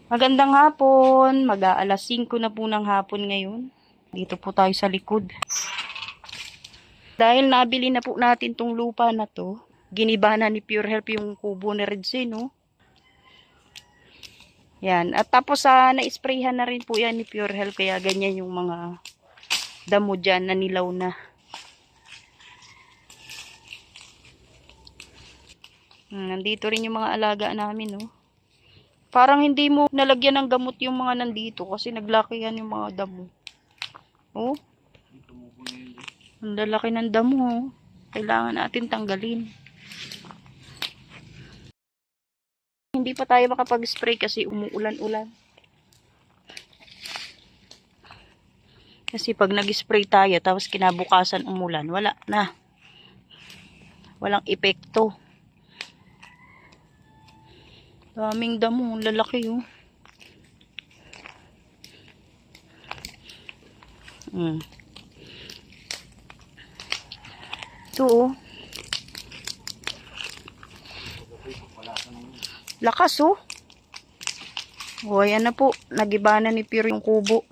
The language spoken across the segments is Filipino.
Magandang hapon, mag-aalas 5 na po ng hapon ngayon. Dito po tayo sa likod. Dahil nabili na po natin tong lupa na to, giniba na ni Pure Health yung kubo ni Redse, no? Yan, at tapos na-sprayhan na rin po yan ni Pure Health, kaya ganyan yung mga damo dyan na nilaw na. Nandito rin yung mga alaga namin, no? Parang hindi mo nalagyan ng gamot yung mga nandito kasi naglaki yan yung mga damo. Oh. Ang lalaki ng damo, oh. Kailangan natin tanggalin. Hindi pa tayo makapag-spray kasi umuulan-ulan. Kasi pag nag-spray tayo tapos kinabukasan umulan, wala na. Walang epekto. Daming damo, lalaki, oh. Ito, oh. Lakas, oh. O, ayan na po. Nagiba na ni Pure yung kubo.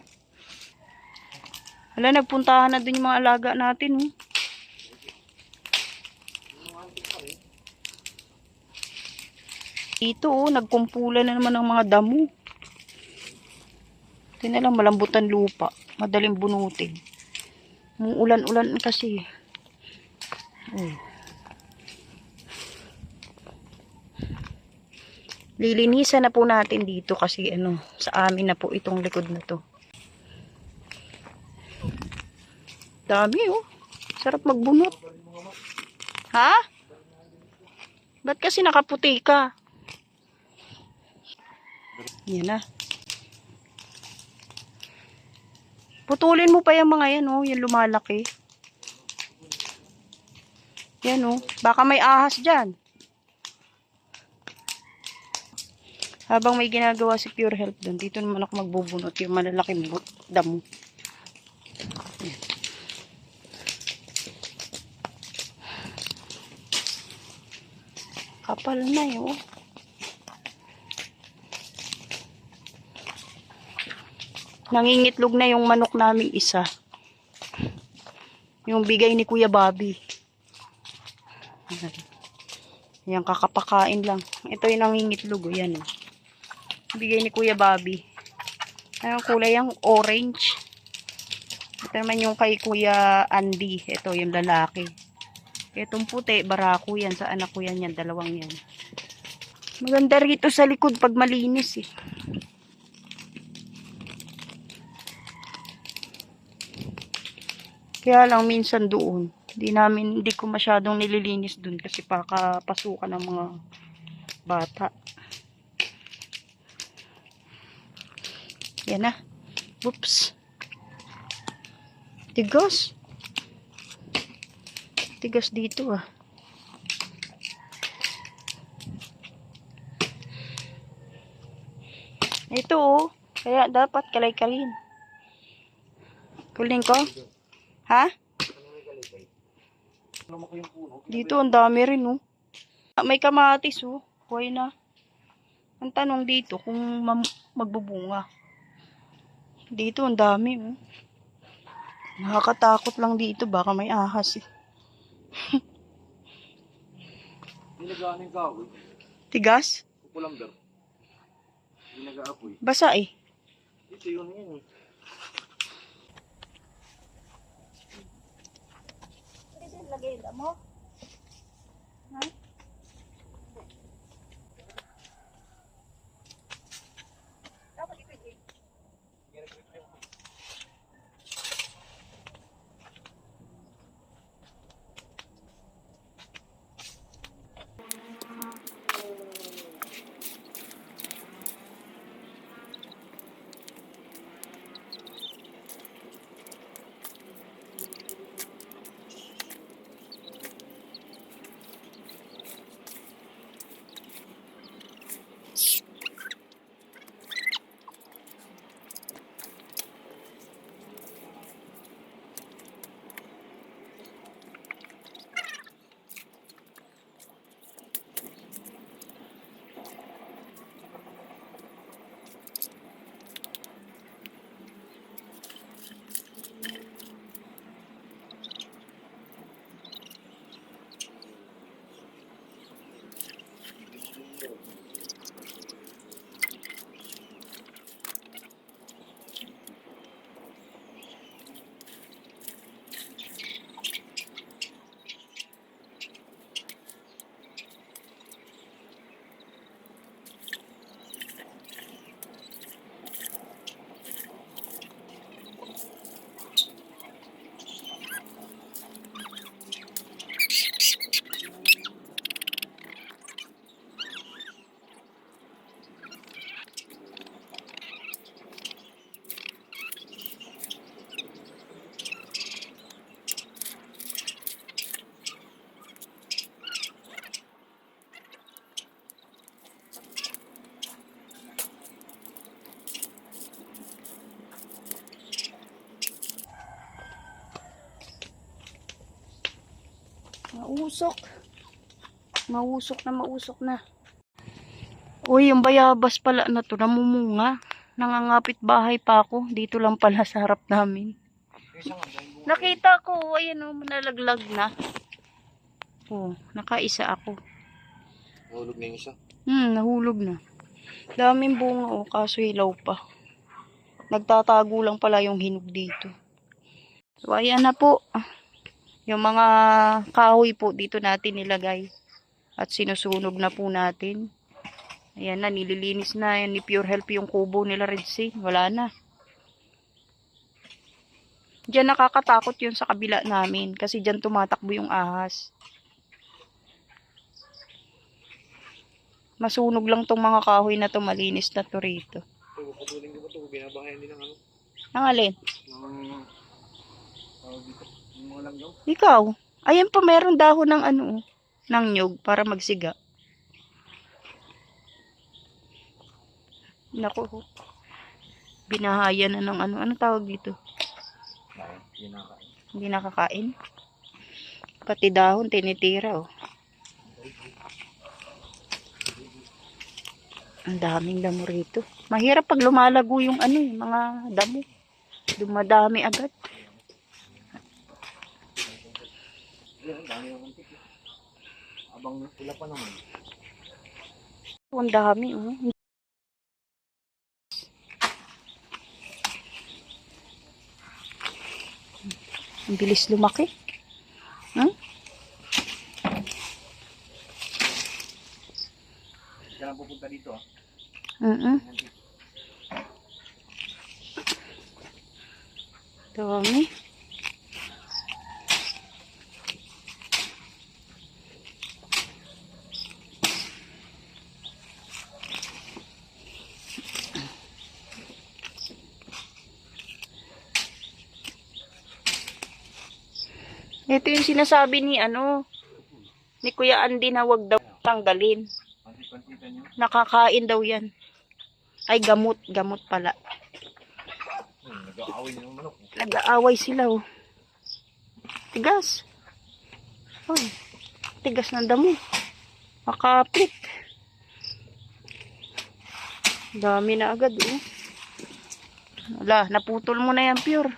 Hala, nagpuntahan na dun yung mga alaga natin, oh. Dito, oh, nagkumpulan na naman ng mga damo. Ito na lang, malambutan lupa. Madaling bunutin. Umuulan-ulan kasi. Oh. Lilinisan na po natin dito kasi sa amin na po itong likod na to. Dami, oh. Sarap magbunot. Ha? Ba't kasi nakaputi ka? Yan na. Putulin mo pa yung mga yan, oh. Yung lumalaki. Yan, oh. Baka may ahas dyan. Habang may ginagawa si Pure Health doon, dito naman ako magbubunot yung malalaking damo. Kapal na yun. Nangingitlog na yung manok namin isa. Yung bigay ni Kuya Bobby. Yan, kakapakain lang. Ito yung nangingitlog, oh. Yan, oh. Bigay ni Kuya Bobby. Anong kulay yung orange? Ito naman yung kay Kuya Andy. Ito yung lalaki. Itong puti, barako yan. Sa anak ko yan, dalawang yan. Maganda rito sa likod pag malinis, eh. Kaya lang minsan doon, hindi ko masyadong nililinis doon kasi pasukan ng mga bata. Yan na. Oops. Tigas. Tigas dito, ah. Ito, oh. Kaya dapat kalay-kalin. Kuling ko? Ha? Dito, ang dami rin, oh. May kamatis, oh. Huwag na. Ang tanong dito, kung magbubunga. Dito, ang dami, oh. Nakakatakot lang dito. Baka may ahas, eh. Nilaganin ka, uy. Tigas? Kukulamber. Nilagaapoy. Basa, eh. Ito yun yun, eh. Lagay mo? Ha? Dapat ito. usok. Mausok na. Uy, yung bayabas pala na to, namumunga. Nangangapit bahay pa ako. Dito lang pala sa harap namin. Nakita ko, ayan o, nalaglag na. Oh, nakaisa ako. Nahulog na yung isa. Nahulog na. Daming bunga o, kaso hilaw pa. Nagtatago lang pala yung hinog dito. So, ayan na po. Yung mga kahoy po dito natin nilagay. At sinusunog na po natin. Ayan na, nililinis na. Yan, ni Pure Health yung kubo nila Red Sea. Wala na. Diyan nakakatakot yun sa kabila namin. Kasi diyan tumatakbo yung ahas. Masunog lang tong mga kahoy na to. Malinis na to rito. Ito, patuloy ko ba ito? Binabahayan din ng ano? Ang alin? Yung mga langgaw. Ikaw. Ayan pa, meron dahon ng ano, ng nyug para magsiga. Naku. Binahayan na ng ano. Ano tawag dito? Hindi nakakain. Pati dahon, tinitira, oh. Ang daming damo rito. Mahirap pag lumalago yung ano, yung mga damo. Dumadami agad. Yan, dami ng antik. Abang pula pa naman. Ang dami, oh. Ang bilis lumaki. Kaya lang pupunta dito ah. Dami. Ito yung sinasabi ni ni Kuya Andy na wag daw tanggalin. Pansit-pansitan nyo. Nakakain daw yan. Ay, gamot pala. Nag-aaway na yung manok. Nag-aaway sila, oh. Tigas. Oh, tigas ng damo. Makapit. Dami na agad, oh. Wala, naputol mo na yan, Pure.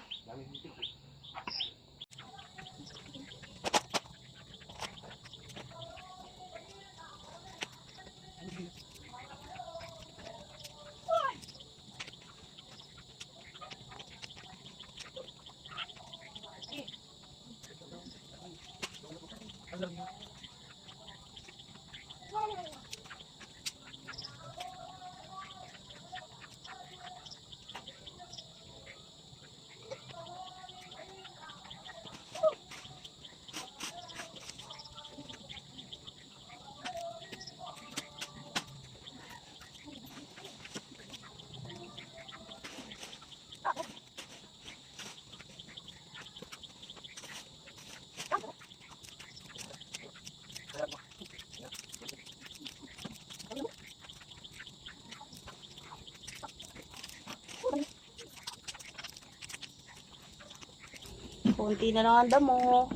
Kunti na lang ang damo.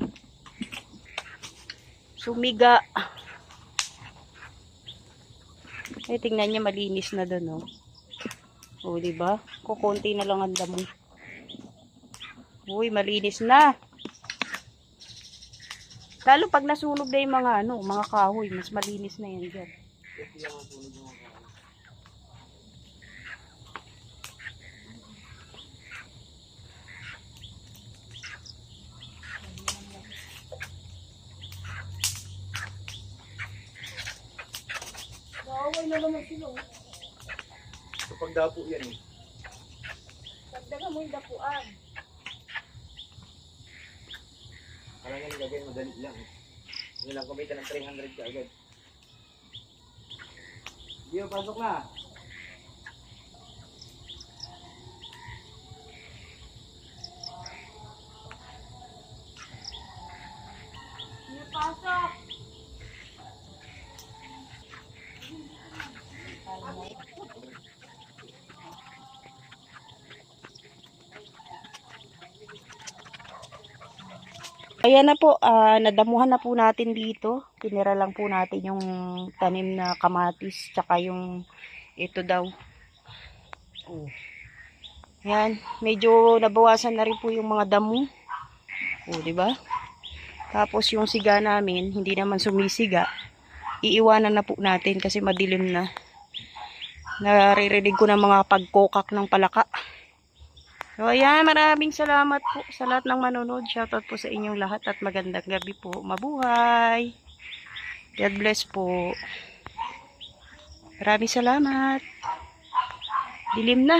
Sumiga. Eh, tingnan niya, malinis na doon, oh. O, diba? Kukunti na lang ang damo. Uy, malinis na. Lalo pag nasunog na yung mga, mga kahoy, mas malinis na yan dyan. Naaway na naman sila, oh. Kapag dapo yan eh. Pagdaga mo yung dapuan. Parang yan gagawin madali lang. Hindi lang kumita ng 300 ka agad. Diyo, pasok na. Diyo, pasok. Ayan na po, nadamuhan na po natin dito. Tinira lang po natin yung tanim na kamatis, tsaka yung ito daw. Oh. Yan, medyo nabawasan na rin po yung mga damo. Oh, di ba? Tapos yung siga namin, hindi naman sumisiga. Iiwanan na po natin kasi madilim na. Naririnig ko ng mga pagkokak ng palaka. So ayan, maraming salamat po sa lahat ng manonood. Shoutout po sa inyong lahat at magandang gabi po. Mabuhay! God bless po. Maraming salamat. Dilim na.